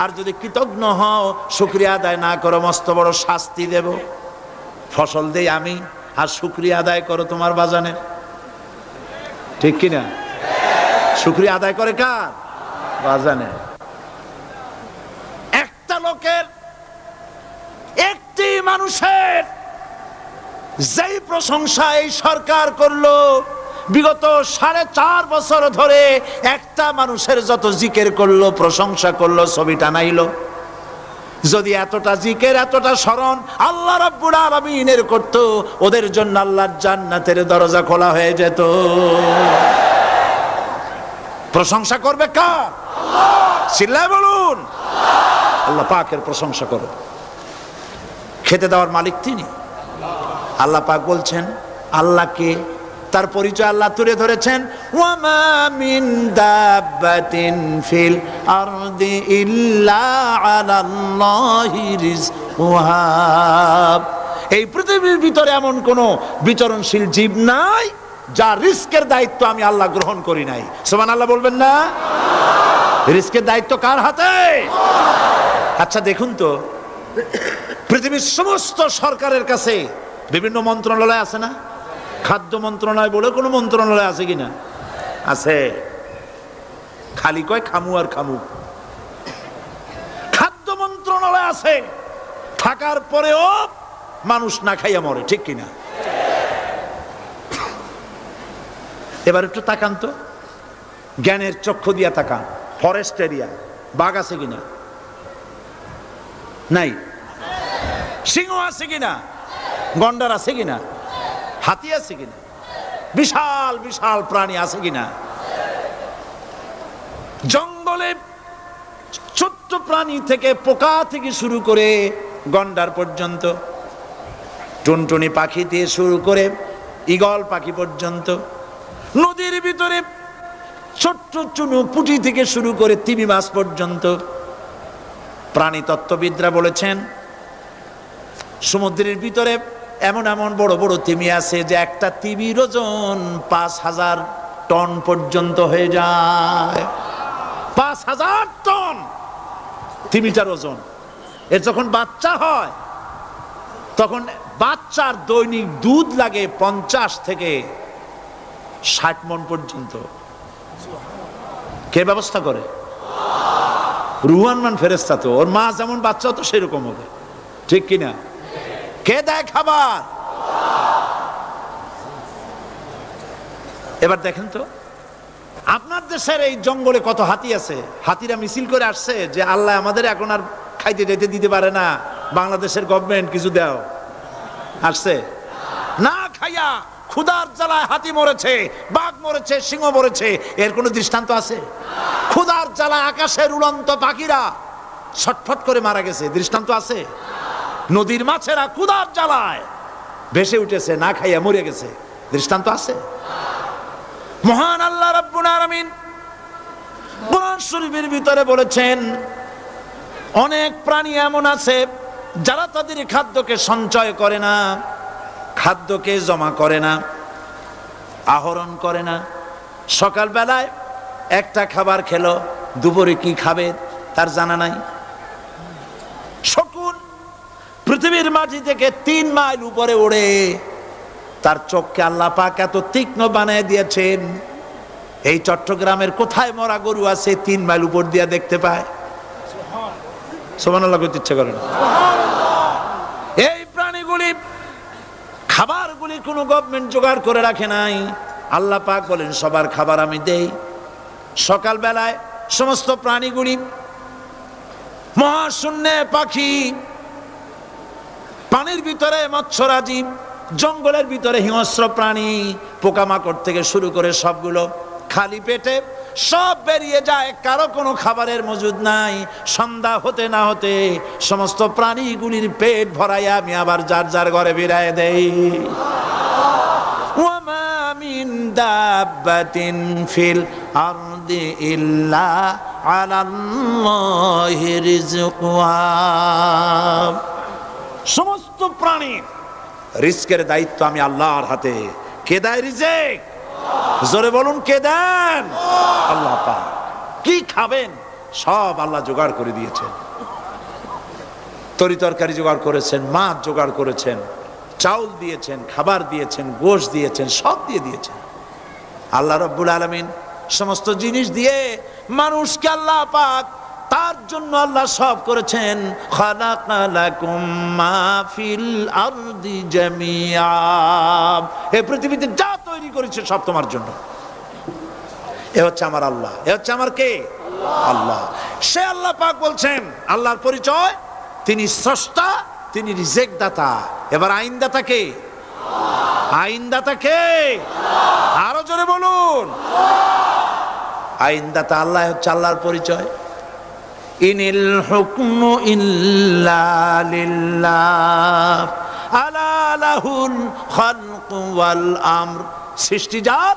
আর যদি কৃতজ্ঞ হও শুকরিয়া আদায় না করো মস্ত বড় শাস্তি দেব। ফসল দেই আমি, আর শুকরিয়া আদায় করো তোমার বাজানের, ঠিক কিনা? শুকরিয়া আদায় করে কার? বাজানের। একটা লোকের, একটি মানুষের যেই প্রশংসা এই সরকার করলো, বিগত 4.5 বছর ধরে একটা মানুষের যত জিকির করলো, প্রশংসা করলো, ছবি টানাইলো, যদি এতটা জিকির এতটা স্মরণ আল্লাহ রাব্বুল আলামিনের করত, ওদের জন্য আল্লাহর জান্নাতের দরজা খোলা হয়ে যেত। প্রশংসা করবে কার? আল্লাহ। চিল্লায় বলুন, আল্লাহ পাকের প্রশংসা করো। খেতে দেওয়ার মালিক তিনি। আল্লাহ পাক বলছেন, আল্লাহকে তার পরিচয় আল্লাহ তুলে ধরেছেন, ওয়ামা মিন দাব্বাতিন ফিল আরদি ইল্লা আলাল্লাহি রিজকুহা। এই পৃথিবীর ভিতরে এমন কোন বিচরণশীল জীব নাই যার রিস্কের দায়িত্ব আমি আল্লাহ গ্রহণ করি নাই। সুবহানাল্লাহ বলবেন না? রিস্কের দায়িত্ব কার হাতে? আচ্ছা দেখুন তো, পৃথিবীর সমস্ত সরকারের কাছে বিভিন্ন মন্ত্রণালয় আছে না? খাদ্য মন্ত্রণালয় বলে কোনো মন্ত্রণালয় আছে কিনা? আছে। খালি কয় খামু আর খামু। খাদ্য মন্ত্রণালয় আছে, থাকার পরেও মানুষ না খাইয়া মরে, ঠিক কিনা? এবার একটু তাকান তো, জ্ঞানের চক্ষু দিয়া তাকান। ফরেস্ট এরিয়া, বাঘ আছে কিনা? নাই। সিংহ আছে কিনা? গন্ডার আছে কিনা? হাতি আছে কিনা? বিশাল বিশাল প্রাণী আছে কিনা? জঙ্গলে ছোট্ট প্রাণী থেকে, পোকা থেকে শুরু করে গন্ডার পর্যন্ত, টুনটুনি পাখি দিয়ে শুরু করে ঈগল পাখি পর্যন্ত, নদীর ভিতরে ছোট্ট চুনু পুঁটি থেকে শুরু করে তিমি মাছ পর্যন্ত। প্রাণী তত্ত্ববিদরা বলেছেন সমুদ্রের ভিতরে এমন এমন বড় বড় তিমি আছে যে একটা তিমির ওজন 5000 টন পর্যন্ত হয়ে যায়। 5000 টন তিমিটার ওজন। এর যখন বাচ্চা হয় তখন বাচ্চার দৈনিক দুধ লাগে 50 থেকে 60 মণ পর্যন্ত। কে ব্যবস্থা করে? রুহান ফেরেশতা। তো ওর মা যেমন বাচ্চা তো সেরকম হবে, ঠিক কিনা? কে দেয় খাবার? এবার দেখেন তো, আপনার দেশের এই জঙ্গলে কত হাতি আছে। হাতিরা মিছিল করে আসছে যে আল্লাহ আমাদের এখন আর খাইতে যাইতে দিতে পারে না, বাংলাদেশের গভর্নমেন্ট কিছু দাও। আসছে না, খাইয়া ক্ষুধার জ্বালায় হাতি মরেছে, বাঘ মরেছে, সিংহ মরেছে। এর কোনো দৃষ্টান্ত আছে? ক্ষুধার জ্বালায় আকাশের উড়ন্ত পাখিরা ছটফট করে মারা গেছে, দৃষ্টান্ত আছে? নদীর মাছেরা ক্ষুধার জ্বালায় ভেসে উঠেছে, না খাইয়া মরে গেছে, দৃষ্টান্ত আছে? মহান আল্লাহ রাব্বুল আলামিন কোরআন শরীফের ভিতরে বলেছেন অনেক প্রাণী এমন আছে যারা তাদের খাদ্যকে সঞ্চয় করে না, খাদ্যকে জমা করে না, আহরণ করে না। সকালবেলায় একটা খাবার খেলো, দুপুরে কি খাবে তার জানা নাই। শকুন পৃথিবীর মাটি থেকে 3 মাইল উপরে ওড়ে, তার চোখকে আল্লাহ পাক এত তীক্ষ্ণ বানিয়ে দিয়েছেন। এই চট্টগ্রামের কোথায় মরা গরু আছে 3 মাইল উপর দিয়া দেখতে পায়? সুবহানাল্লাহ করতে ইচ্ছা করে না। এই প্রাণীগুলি খাবারগুলি কোনো গভর্নমেন্ট জোগাড় করে রাখে নাই। আল্লাহ পাক বলেন সবার খাবার আমি দেই। সকালবেলায় সমস্ত প্রাণীগুলি, মহাশূন্যে পাখি, পানির ভিতরে মৎস্যরাজি, জঙ্গলের ভিতরে হিংস্র প্রাণী, পোকামাকড় থেকে শুরু করে সবগুলো খালি পেটে সব বেরিয়ে যায়, কারো কোনো খাবারের মজুদ নাই। সন্ধ্যা হতে না হতে সমস্ত প্রাণীগুলির পেট ভরাইয়া আমি আবার যার যার ঘরে ফিরায় দেই। ওয়ামা মিন দাব্বাতিন ফিল আরদি ইল্লা আলাল্লাহি রিজকুহা। সমস্ত প্রাণীর রিজকের দায়িত্ব আমি আল্লাহর হাতে। কে দেয় রিজক? জোরে বলুন, কে দেন? আল্লাহ পাক। কি খাবেন সব আল্লাহ জোগাড় করে দিয়েছেন। তরি তরকারি জোগাড় করেছেন, মাছ জোগাড় করেছেন, চাউল দিয়েছেন, খাবার দিয়েছেন, গোশত দিয়েছেন, সব দিয়ে দিয়েছেন। আল্লাহ রাব্বুল আলামিন সমস্ত জিনিস দিয়ে মানুষকে আল্লাহ পাক তার জন্য আল্লাহ সব করেছেন। খালাকা লাকুম মা ফিল আরদি জামিআ। এই পৃথিবীতে যা তৈরি করেছে সব তোমার জন্য। এ হচ্ছে আমার আল্লাহ। এ হচ্ছে আমার কে? আল্লাহ। সে আল্লাহ পাক বলছেন, আল্লাহর পরিচয় তিনি স্রষ্টা, তিনি রিজেক দাতা। এবার আইনদাতা কে? আইনদাতা কে? আরো জোরে বলুন। আইনদাতা আল্লাহ হচ্ছে আল্লাহর পরিচয়। ইনিল হুকমু ইল্লা লিল্লাহ আলা লাহুল খালকু ওয়াল আমর সৃষ্টি যার,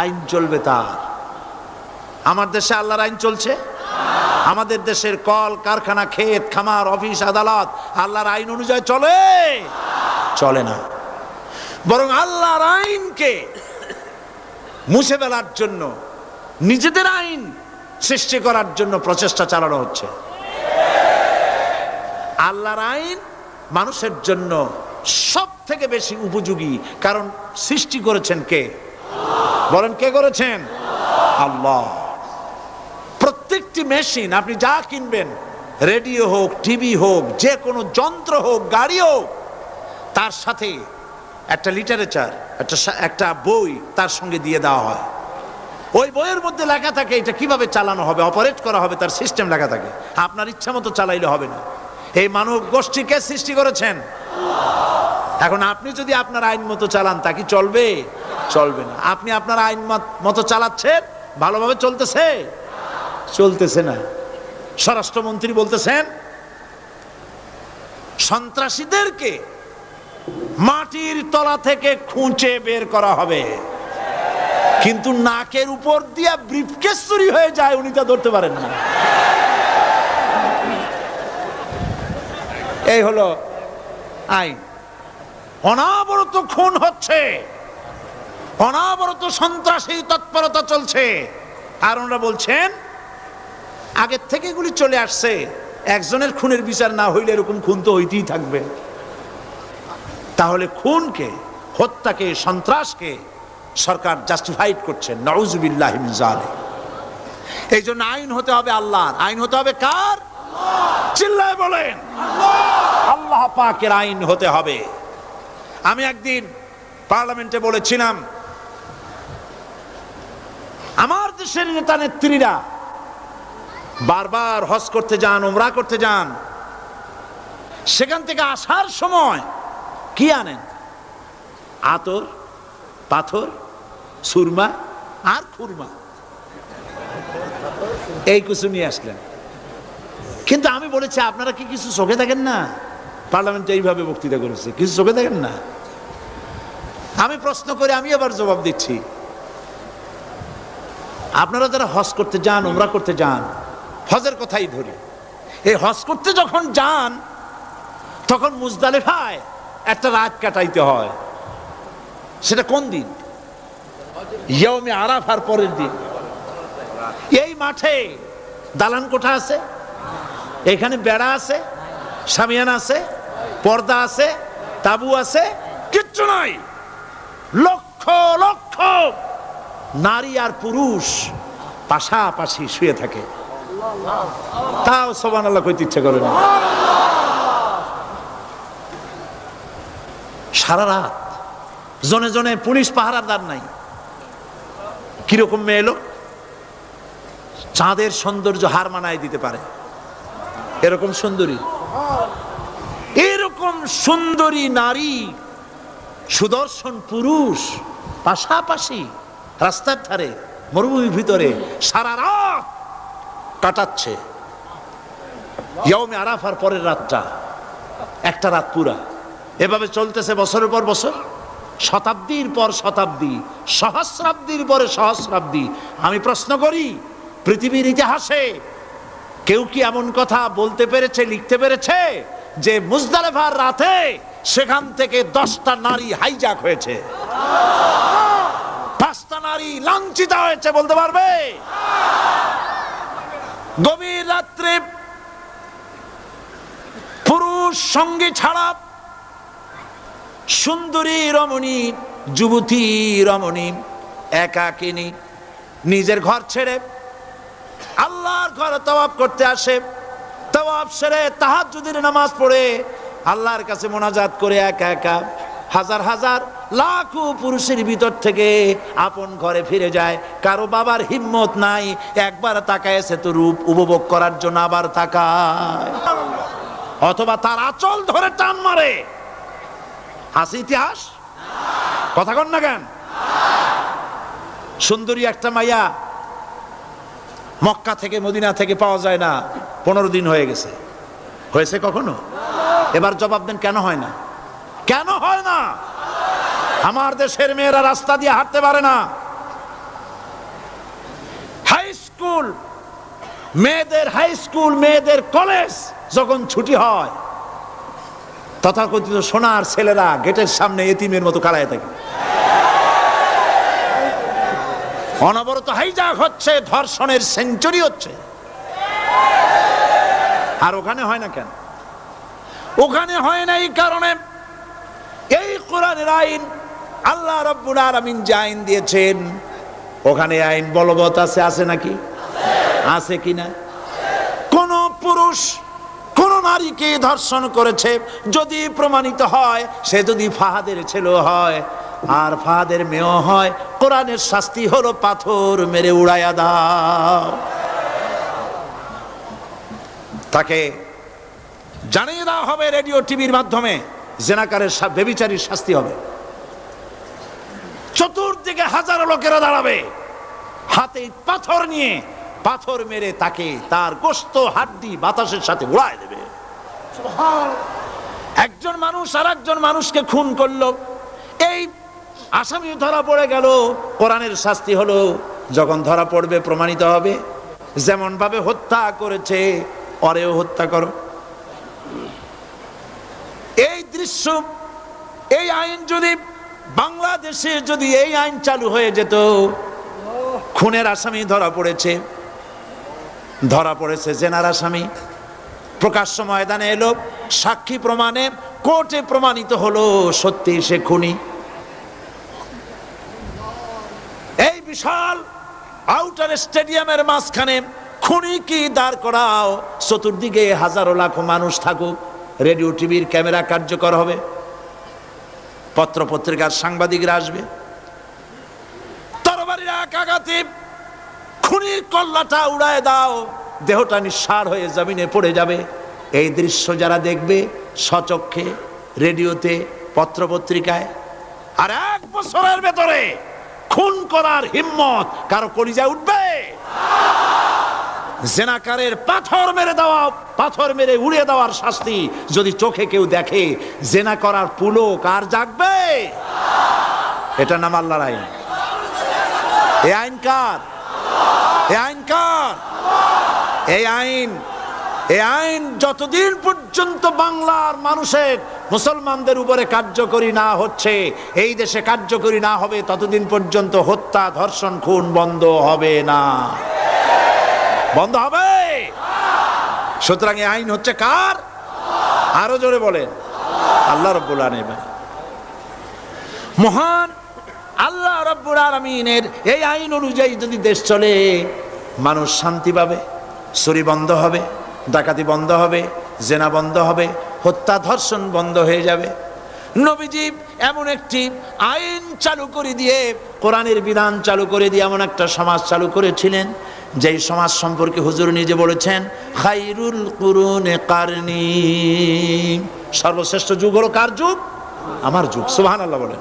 আইন চলবে তার। আমার দেশে আল্লাহর আইন চলছে? আমাদের দেশের কল কারখানা, ক্ষেত খামার, অফিস আদালত আল্লাহর আইন অনুযায়ী চলে? চলে না। বরং আল্লাহর আইনকে মুছে ফেলার জন্য, নিজেদের আইন সৃষ্টি করার জন্য প্রচেষ্টা চালানো হচ্ছে। আল্লাহর আইন মানুষের জন্য সব থেকে বেশি উপযোগী, কারণ সৃষ্টি করেছেন কে? বলেন, কে করেছেন? আল্লাহ। প্রত্যেকটি মেশিন আপনি যা কিনবেন, রেডিও হোক, টিভি হোক, যে কোনো যন্ত্র হোক, গাড়ি হোক, তার সাথে একটা লিটারেচার, একটা বই তার সঙ্গে দিয়ে দেওয়া হয়। ওই বইয়ের মধ্যে লেখা থাকে এটা কিভাবে চালানো হবে, অপারেট করা হবে, তার সিস্টেম লেখা থাকে। আপনার ইচ্ছা মতো চালাইলে হবে না। এই মানব গোষ্ঠীকে সৃষ্টি করেছেন। এখন আপনি যদি আপনার আইন মতো চালান, তা কি চলবে? চলবে না। আপনি আপনার আইন মতো চালাচ্ছেন, ভালোভাবে চলতেছে? চলতেছে না। স্বরাষ্ট্রমন্ত্রী বলতেছেন সন্ত্রাসীদেরকে মাটির তলা থেকে খুঁজে বের করা হবে, কিন্তু নাকের উপর দিয়ে ব্রিফকেস চুরি হয়ে যায়, উনি তা ধরতে পারেন না। এই হলো আইন। অনাবরত খুন হচ্ছে, অনাবরত সন্ত্রাসী তৎপরতা চলছে, আর ওনারা বলছেন আগের থেকে এগুলি চলে আসছে, একজনের খুনের বিচার না হইলে এরকম খুন তো হইতেই থাকবে। তাহলে খুনকে, হত্যাকে, সন্ত্রাসকে সরকার জাস্টিফাইড করছেন। নাউযুবিল্লাহি মিন যালিক। এই জন্য আইন হতে হবে আল্লাহর। আইন হতে হবে কার? চিল্লায় বলেন, আল্লাহ পাকের আইন হতে হবে। আমি একদিন পার্লামেন্টে বলেছিলাম, আমার দেশের নেতা নেত্রীরা বারবার হজ করতে যান, উমরা করতে যান, সেখান থেকে আসার সময় কি আনেন? আতর, পাথর, সুরমা আর খুরমা, এই কিছু নিয়ে আসলেন। কিন্তু আমি বলেছি, আপনারা কি কিছু চোখে দেখেন না? পার্লামেন্টে এইভাবে বক্তৃতা করেছে, কিছু চোখে দেখেন না? আমি প্রশ্ন করে আমি আবার জবাব দিচ্ছি, আপনারা যারা হজ করতে যান, উমরা করতে যান, হজের কথাই ধরি, এই হজ করতে যখন যান তখন মুজদালিফায় একটা রাত কাটাইতে হয়। সেটা কোন দিন? ইয়াউমে আরাফার পরের দিন। এই মাঠে দালান কোঠা আছে, এখানে বেড়া আছে, শামিয়ানা আছে, পর্দা আছে, তাবু আছে, কিচ্ছু নাই। লক্ষ লক্ষ নারী আর পুরুষ পাশাপাশি শুয়ে থাকে, তাও সুবহানাল্লাহ কইতে ইচ্ছা করে না। সারা রাত জনে জনে পুলিশ পাহারাদার নাই। কিরকম মেয়ে লোক, চাঁদের সৌন্দর্য হার মানায় দিতে পারে, এরকম সুন্দরী, এরকম সুন্দরী নারী, সুদর্শন পুরুষ পাশাপাশি রাস্তার ধারে মরুভূমির ভিতরে সারা রাত কাটাচ্ছে। ইয়াউমে আরাফার পরের রাতটা একটা রাত পুরা। এভাবে চলতেছে বছরের পর বছর, শতাব্দীর পর শতাব্দী, সহস্রাব্দীর পরে সহস্রাব্দী। আমি প্রশ্ন করি, পৃথিবীর ইতিহাসে কেউ কি এমন কথা বলতে পেরেছে, লিখতে পেরেছে যে মুজদালিফার রাতে সেখান থেকে 10টা নারী হাইজ্যাক হয়েছে, 5টা নারী লাঞ্ছিত হয়েছে? বলতে পারবে? গভীর রাত্রে পুরুষ সঙ্গী ছাড়া সুন্দরী রমণী, যুবতী রমণী একাকিনী নিজের ঘর ছেড়ে আল্লাহর ঘরে তাওয়াফ করতে আসে। তাওয়াফ সেরে তাহাজ্জুদের নামাজ পড়ে আল্লাহর কাছে মোনাজাত করে একা একা হাজার হাজার লাখো পুরুষের ভিতর থেকে আপন ঘরে ফিরে যায়। কারো বাবার হিম্মত নাই একবার তাকায় সে তো রূপ উপভোগ করার জন্য আবার তাকায়, অথবা তার আঁচল ধরে টান মারে। আছে ইতিহাস? কথা কন না কেন? সুন্দরী একটা মাইয়া মক্কা থেকে মদিনা থেকে পাওয়া যায় না, 15 দিন হয়ে গেছে। হয়েছে কখনো? এবার জবাব দেন, কেন হয় না? কেন হয় না? আমার দেশের মেয়েরা রাস্তা দিয়ে হাঁটতে পারে না। হাই স্কুল মেয়েদের কলেজ যখন ছুটি হয়, তথাকথিত সোনার ছেলেরা গেটের সামনে এতিমের মতো কালায় থাকে। অনবরত হাইজাক হচ্ছে, ধর্ষণের সেঞ্চুরি হচ্ছে। আর ওখানে হয় না কেন? ওখানে হয় না এই কারণে, এই কোরআনের আইন আল্লাহ রাব্বুল আলামিন যে আইন দিয়েছেন, ওখানে আইন বলবৎ আছে নাকি? আছে কিনা? কোন পুরুষ কোন নারীকে ধর্ষণ করেছে যদি প্রমাণিত হয়, সে যদি ফাহাদের ছেলে হয় আর ফাহাদের মেয়ে হয়, কোরআনের শাস্তি হলো পাথর মেরে উড়াইয়া দাও। তাকে জানিয়ে দেওয়া হবে রেডিও টিভির মাধ্যমে, জেনাকারের ব্যভিচারীর শাস্তি হবে। চতুর্দিকে হাজারো লোকেরা দাঁড়াবে, হাতে পাথর নিয়ে, পাথর মেরে তাকে তার গোশত হাড্ডি বাতাসের সাথে উড়ায় দেবে। একজন মানুষ আর একজন মানুষকে খুন করলো, এই আসামি ধরা পড়ে গেল, কোরআনের শাস্তি হলো যখন ধরা পড়বে প্রমাণিত হবে, যেমন ভাবে হত্যা করেছে ওরেও হত্যা করো। এই দৃশ্য, এই আইন যদি বাংলাদেশে যদি এই আইন চালু হয়ে যেত, খুনের আসামি ধরা পড়েছে জেনার আসামি, প্রকাশ্য ময়দানে এলো, সাক্ষী প্রমাণে কোর্টে প্রমাণিত হলো সত্যি সে খুনি। এই বিশাল আউটার স্টেডিয়ামের মাঝখানে খুনি কি দাঁড় করাও, চতুর্দিকে হাজারো লাখো মানুষ থাকুক, রেডিও টিভির ক্যামেরা কার্যকর হবে, পত্র পত্রিকার সাংবাদিকরা আসবে, তরবারির এক আঘাতে খুনির কল্লাটা উড়ায় দাও, দেহটা নিঃসার হয়ে জমিনে পড়ে যাবে। এই দৃশ্য যারা দেখবে স্বচক্ষে, রেডিওতে, পত্র পত্রিকায়, আর 1 বছরের ভেতরে খুন করার হিম্মত কারো কলিজায় উঠবে? জেনাকারের পাথর মেরে উড়িয়ে দেওয়ার শাস্তি যদি চোখে কেউ দেখে, জেনা করার পুলক আর জাগবে? এটা নাম আল্লাহর আইন। এই আইন কার? এই আইন যতদিন পর্যন্ত বাংলার মানুষের, মুসলমানদের উপরে কার্যকরী না হচ্ছে, এই দেশে কার্যকরী না হবে, ততদিন পর্যন্ত হত্যা, ধর্ষণ, খুন বন্ধ হবে না। বন্ধ হবে। সুতরাং এই আইন হচ্ছে কার? আরো জোরে বলেন, আল্লাহ রাব্বুল আলামিন। মহান আল্লাহ রাব্বুল আলামিনের এই আইন অনুযায়ী যদি দেশ চলে, মানুষ শান্তি পাবে, চুরি বন্ধ হবে, ডাকাতি বন্ধ হবে, জেনা বন্ধ হবে, হত্যা ধর্ষণ বন্ধ হয়ে যাবে। নবীজি এমন একটি আইন চালু করে দিয়ে, কোরআনের বিধান চালু করে দিয়ে এমন একটা সমাজ চালু করেছিলেন, যেই সমাজ সম্পর্কে হুজুর নিজে বলেছেন, খায়রুল কুরুনে কারনি, সর্বশ্রেষ্ঠ যুগ হলো কার যুগ? আমার যুগ। সুবহানাল্লাহ বলেন।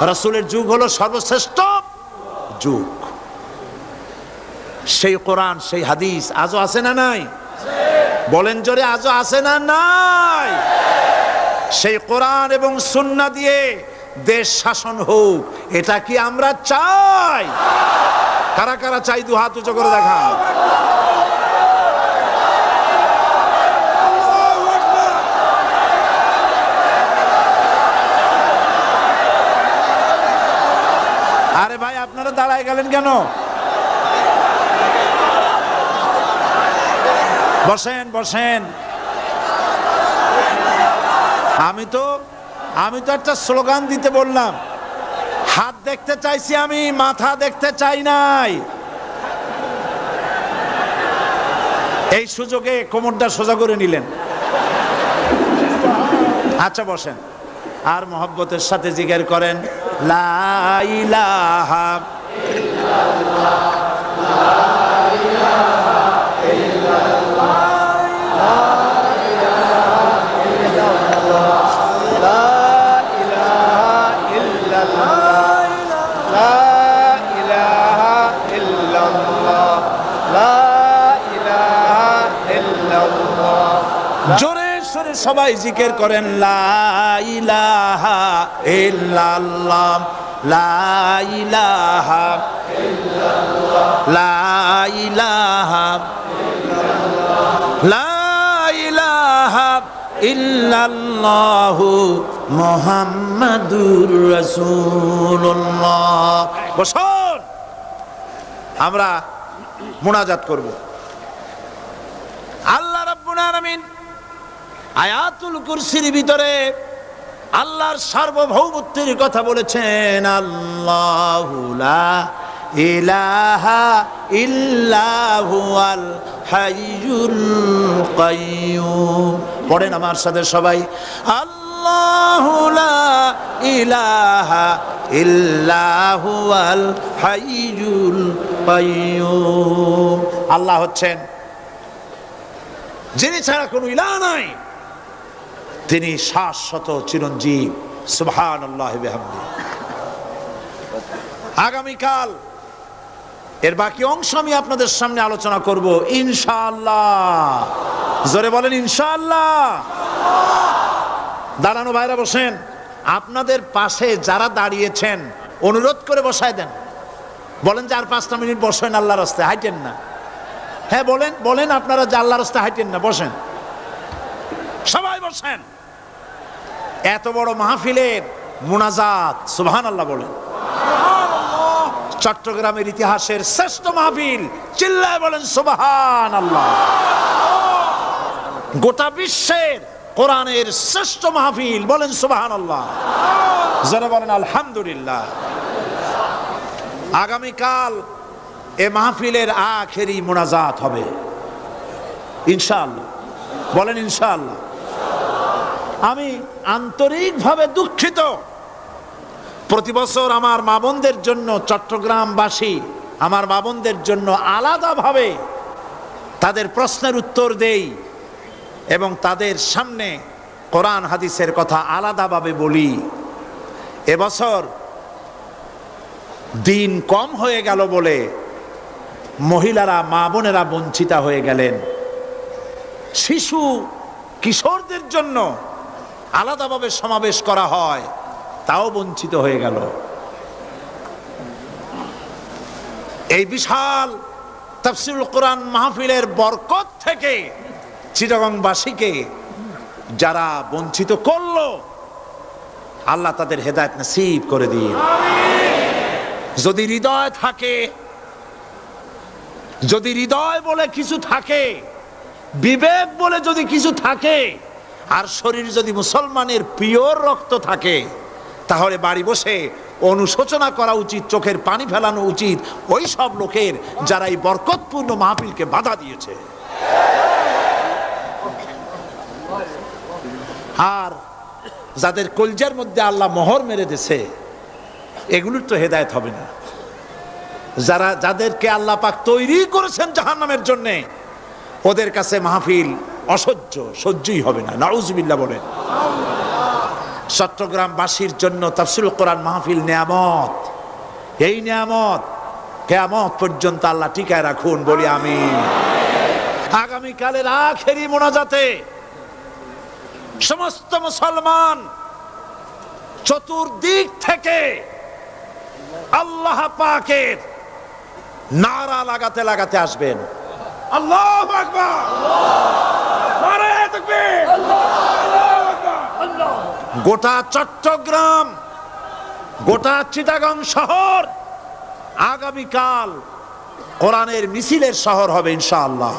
রাসূলের যুগ হলো সর্বশ্রেষ্ঠ যুগ। সেই কোরআন, সেই হাদিস আজও আছে না নাই? বলেন জোরে, আজও আছে না নাই? সেই কোরআন এবং সুন্নাহ দিয়ে দেশ শাসন হোক, এটা কি আমরা চাই? কারা কারা চাই? দু হাত উঁচু করে দেখান। আরে ভাই, আপনারা দাঁড়ায় গেলেন কেন? বসেন বসেন। আমি তো একটা স্লোগান দিতে বললাম, হাত দেখতে চাইছি আমি, মাথা দেখতে চাই নাই। এই সুযোগে কোমরটা সোজা করে নিলেন। আচ্ছা বসেন, আর মহব্বতের সাথে জিকির করেন, লা ইলাহা ইল্লাল্লাহ, লা ইলাহা ইল্লাল্লাহ, লা ইলাহা ইল্লাল্লাহ, লা ইলাহা ইল্লাল্লাহ, লা ইলাহা ইল্লাল্লাহ, লা ইলাহা ইল্লাল্লাহ। জোরে সরে সবাই জিকির করেন লা ইলাহা ইল্লাল্লাহ, লা ইলাহা ইল্লাল্লাহ, লা ইলাহা ইল্লাল্লাহ, লা ইলাহা ইল্লাল্লাহু মুহাম্মাদুর রাসূলুল্লাহ। বসুন, আমরা মুনাজাত করব। আল্লাহ রাব্বুল আলামিন আয়াতুল কুরসির ভিতরে আল্লাহর সার্বভৌমত্বের কথা বলেছেন। আল্লাহু লা ইলাহা ইল্লা হুয়াল হাইয়ুল কাইয়্যুম। পড়েন আমার সাথে সবাই, আল্লাহু লা ইলাহা ইল্লা হুয়াল হাইয়ুল কাইয়্যুম। আল্লাহ হচ্ছেন যিনি ছাড়া কোনো ইলাহ নাই, তিনি শাশ্বত চিরঞ্জীব। সুবহানাল্লাহ বিহামদি। আগামীকাল এর বাকি অংশ আমি আপনাদের সামনে আলোচনা করব ইনশাআল্লাহ। জোরে বলেন ইনশাআল্লাহ। দাঁড়ানো ভাইরা বসেন। আপনাদের পাশে যারা দাঁড়িয়েছেন অনুরোধ করে বসায় দেন। বলেন যে আর 5টা মিনিট বসেন, আল্লাহর রাস্তায় হাঁটেন না। হ্যাঁ বলেন, বলেন আপনারা যে আল্লাহর রাস্তায় হাঁটেন না, বসেন, সবাই বসেন। এত বড় মাহফিলের মুনাজাত, সুবহানাল্লাহ বলেন। চট্টগ্রামের ইতিহাসের শ্রেষ্ঠ মাহফিল, চিল্লায় বলেন সুবহানাল্লাহ। গোটা বিশ্বের কোরআনের শ্রেষ্ঠ মাহফিল, বলেন সুবহানাল্লাহ। যারা বলেন আলহামদুলিল্লাহ। আগামীকাল এ মাহফিলের আখেরি মুনাজাত হবে ইনশাআল্লাহ। বলেন ইনশাআল্লাহ। আমি আন্তরিকভাবে দুঃখিত, প্রতি বছর আমার মা বোনদের জন্য, চট্টগ্রামবাসী আমার মা বোনদের জন্য আলাদাভাবে তাদের প্রশ্নের উত্তর দেই এবং তাদের সামনে কোরআন হাদিসের কথা আলাদাভাবে বলি। এবছর দিন কম হয়ে গেল বলে মহিলারা, মা বোনেরা বঞ্চিতা হয়ে গেলেন। শিশু কিশোরদের জন্য আলাদাভাবে সমাবেশ করা হয়, তাও বঞ্চিত হয়ে গেল। এই বিশাল তাফসীরুল কোরআন মাহফিলের বরকত থেকে চিটাগংবাসীকে যারা বঞ্চিত করলো, আল্লাহ তাদের হেদায়েত নসিব করে দিন। যদি হৃদয় থাকে, যদি হৃদয় বলে কিছু থাকে, বিবেক বলে যদি কিছু থাকে, আর শরীর যদি মুসলমানের পিওর রক্ত থাকে, তাহলে বাড়ি বসে অনুশোচনা করা উচিত, চোখের পানি ফেলানো উচিত ওই সব লোকের যারা এই বরকতপূর্ণ মাহফিলকে বাধা দিয়েছে। আর যাদের কলজার মধ্যে আল্লাহ মোহর মেরে দিয়েছে, এগুলোর তো হেদায়েত হবে না। যাদেরকে আল্লাহ পাক তৈরি করেছেন জাহান্নামের জন্য, ওদের কাছে মাহফিল অসহ্য, সহ্যই হবে না। নাউজুবিল্লাহ বলেন। চট্টগ্রামবাসীর জন্য তাফসীরুল কোরআন মাহফিল নিয়ামত। এই নিয়ামত কিয়ামত পর্যন্ত আল্লাহ টিকায় রাখুন, বলি আমিন। আগামীকালের আখেরি মোনাজাতে সমস্ত মুসলমান চতুর্দিক থেকে আল্লাহ পাকের নারা লাগাতে লাগাতে আসবেন। আল্লাহু আকবার, নারায়ে তাকবীর। গোটা চট্টগ্রাম, গোটা চিটাগং শহর আগামীকাল কোরআনের মিছিলের শহর হবে ইনশাআল্লাহ।